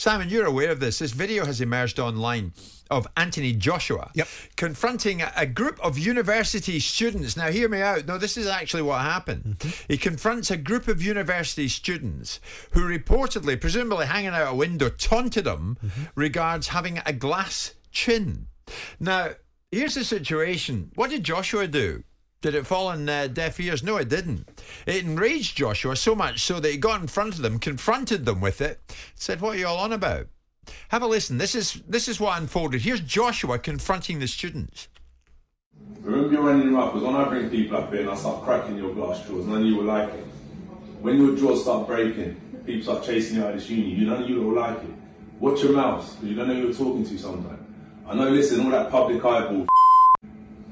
Simon, you're aware of this. This video has emerged online of Anthony Joshua confronting a group of university students. Now, hear me out. No, this is actually what happened. He confronts a group of university students who reportedly, presumably hanging out a window, taunted him regards having a glass chin. Now, here's the situation. What did Joshua do? Did it fall on deaf ears? No, it didn't. It enraged Joshua so much so that he got in front of them, confronted them with it, said, "What are you all on about?" Have a listen. This is what unfolded. Here's Joshua confronting the students. Remember you're running up, because when I bring people up here and I start cracking your glass jaws, none of you will like it. When your jaws start breaking, people start chasing you out of this uni, none of you will like it. Watch your mouth, because you don't know who you're talking to sometimes. I know, listen, all that public eyeball,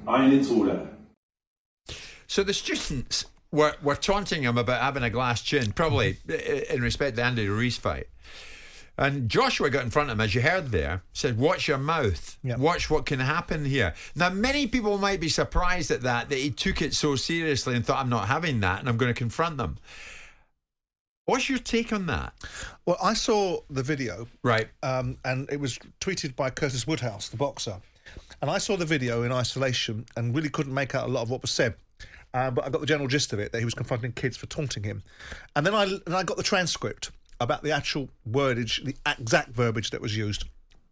I ain't into all that. So the students were taunting him about having a glass chin, probably in respect to the Andy Ruiz fight. And Joshua got in front of him, as you heard there, said, "Watch your mouth. Watch what can happen here." Now, many people might be surprised at that he took it so seriously and thought, "I'm not having that, and I'm going to confront them." What's your take on that? Well, I saw the video. Right. And it was tweeted by Curtis Woodhouse, the boxer. And I saw the video in isolation and really couldn't make out a lot of what was said. But I got the general gist of it, that he was confronting kids for taunting him. And then I got the transcript about the actual wordage, the exact verbiage that was used.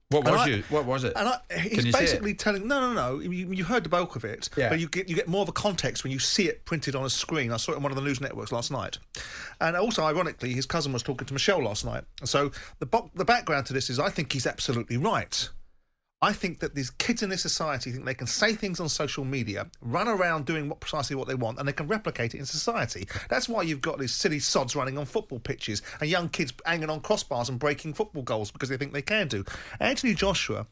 What was it? And he's basically telling, no. You heard the bulk of it, but you get more of a context when you see it printed on a screen. I saw it on one of the news networks last night. And also, ironically, his cousin was talking to Michelle last night. So the background to this is, I think he's absolutely right. I think that these kids in this society think they can say things on social media, run around doing precisely what they want, and they can replicate it in society. That's why you've got these silly sods running on football pitches and young kids hanging on crossbars and breaking football goals because they think they can do. Anthony Joshua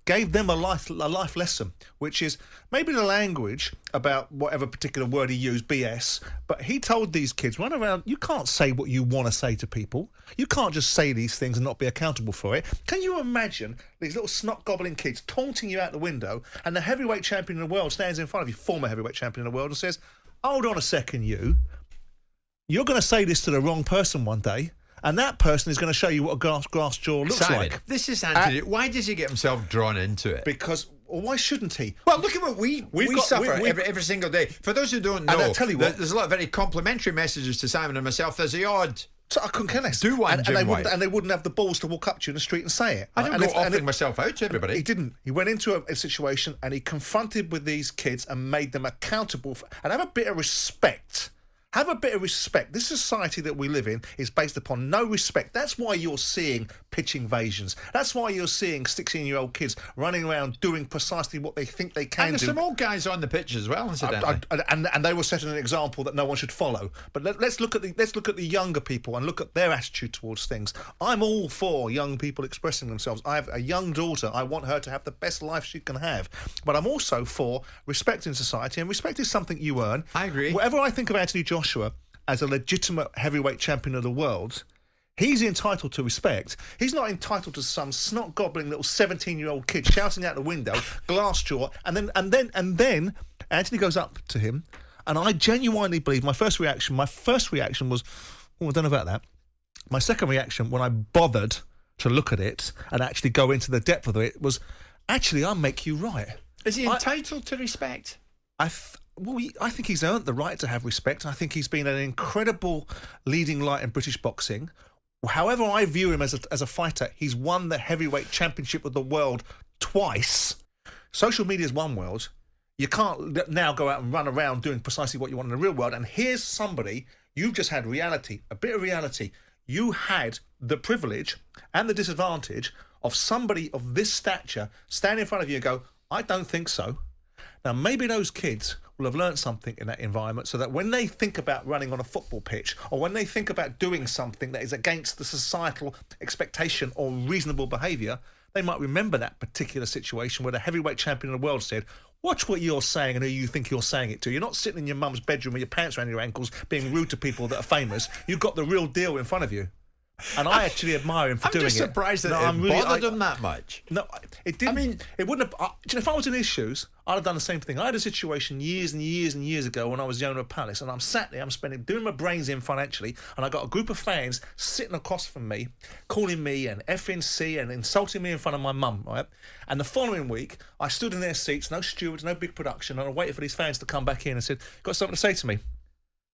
gave them a life lesson, which is maybe the language about whatever particular word he used, BS, but he told these kids, run around, you can't say what you want to say to people. You can't just say these things and not be accountable for it. Can you imagine these little snot-gobbling kids taunting you out the window, and the heavyweight champion of the world stands in front of you, former heavyweight champion of the world, and says, "Hold on a second, you're going to say this to the wrong person one day, and that person is going to show you what a glass jaw looks like." This is Anthony. Why does he get himself drawn into it? Because, well, why shouldn't he? Well, look at what we suffer every single day. For those who don't know, and I'll tell you what, there's a lot of very complimentary messages to Simon and myself. There's the odd... So I couldn't care less. Do one, and they wouldn't have the balls to walk up to you in the street and say it. I don't go offering myself out to everybody. He didn't. He went into a situation and he confronted with these kids and made them accountable and have a bit of respect. Have a bit of respect. This society that we live in is based upon no respect. That's why you're seeing pitch invasions. That's why you're seeing 16-year-old kids running around doing precisely what they think they can do. And there's some old guys on the pitch as well, incidentally. And they were setting an example that no one should follow. But let's look at the younger people and look at their attitude towards things. I'm all for young people expressing themselves. I have a young daughter. I want her to have the best life she can have. But I'm also for respect in society, and respect is something you earn. I agree. Whatever I think of Anthony Joshua as a legitimate heavyweight champion of the world, he's entitled to respect. He's not entitled to some snot-gobbling little 17-year-old kid shouting out the window, glass jaw, and then Anthony goes up to him, and I genuinely believe my first reaction was, oh, I don't know about that. My second reaction, when I bothered to look at it and actually go into the depth of it, was, actually, I'll make you right. Is he entitled to respect? I think he's earned the right to have respect. I think he's been an incredible leading light in British boxing. However I view him as a fighter, he's won the heavyweight championship of the world twice. Social media is one world. You can't now go out and run around doing precisely what you want in the real world. And here's somebody, you've just had reality, a bit of reality. You had the privilege and the disadvantage of somebody of this stature stand in front of you and go, "I don't think so." Now, maybe those kids will have learned something in that environment so that when they think about running on a football pitch or when they think about doing something that is against the societal expectation or reasonable behaviour, they might remember that particular situation where the heavyweight champion of the world said, "Watch what you're saying and who you think you're saying it to. You're not sitting in your mum's bedroom with your pants around your ankles being rude to people that are famous. You've got the real deal in front of you." And I actually admire him for doing it. I'm just surprised that it bothered him that much. No, it didn't. I mean, it wouldn't have. If I was in his shoes, I'd have done the same thing. I had a situation years and years and years ago when I was the owner of Palace, and I'm sat there, doing my brains in financially, and I got a group of fans sitting across from me, calling me an FNC and insulting me in front of my mum, right? And the following week, I stood in their seats, no stewards, no big production, and I waited for these fans to come back in and said, "Got something to say to me?"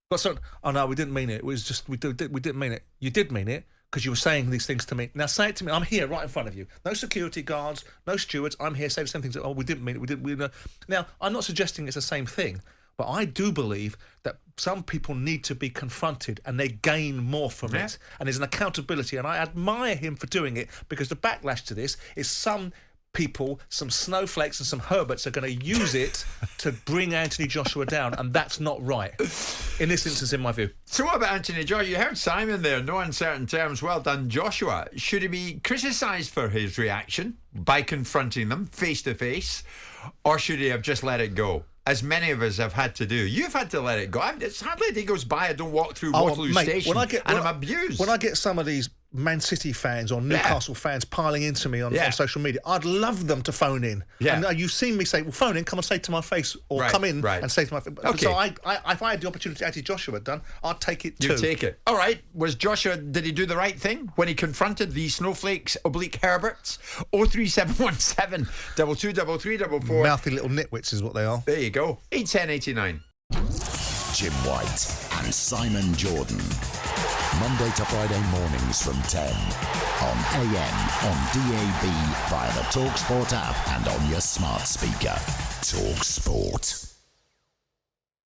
Got something? Oh no, we didn't mean it. It was just we didn't mean it. You did mean it. Because you were saying these things to me. Now say it to me. I'm here right in front of you. No security guards, no stewards. I'm here saying the same things. Oh, we didn't mean it. Now, I'm not suggesting it's the same thing, but I do believe that some people need to be confronted and they gain more from it. And there's an accountability. And I admire him for doing it because the backlash to this is some people, some snowflakes and some Herberts are going to use it to bring Anthony Joshua down, and that's not right in this instance, in my view. So what about Anthony Joshua? You heard Simon there, no uncertain terms, well done Joshua. Should he be criticised for his reaction by confronting them face to face, or should he have just let it go? As many of us have had to do. You've had to let it go. It's hardly a day goes by I don't walk through Waterloo Station and I'm abused. When I get some of these Man City fans or Newcastle fans piling into me on social media, I'd love them to phone in. And you've seen me say, well, phone in, come and say to my face, or come in and say to my face. Okay. So if I had the opportunity, as Joshua had done, I'd take it too. You take it. All right. Was Joshua, did he do the right thing when he confronted the snowflakes / Herberts? 03717 223344. Mouthy little nitwits is what they are. There you go. 81089. Jim White and Simon Jordan. Monday to Friday mornings from 10 on AM, on DAB, via the talkSPORT app and on your smart speaker. talkSPORT.